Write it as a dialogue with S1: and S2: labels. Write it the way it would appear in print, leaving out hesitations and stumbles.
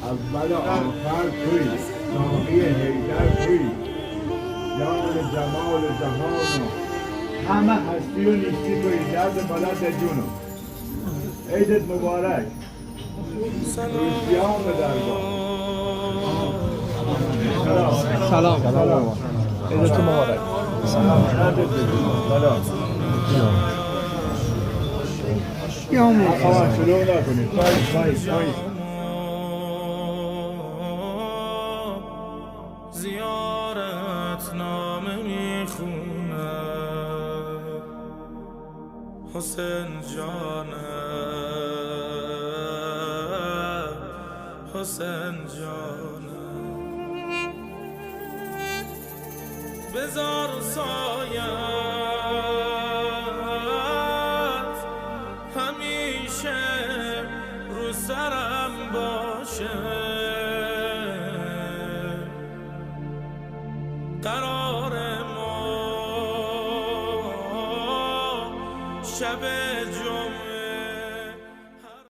S1: اول و آخر توی ساقی حیدر توی جان جمال جهان و همه هستی و نیستی توی درد بلد جونو عیدت مبارک روسیان به درگاه
S2: سلام عیدتون مبارک.
S1: آقا شروع نکنید پایین
S3: زیارت نامه میخونه حسین جانه حسین جانه بذار سایت همیشه رو سرم باشه قرار ما شب جمعه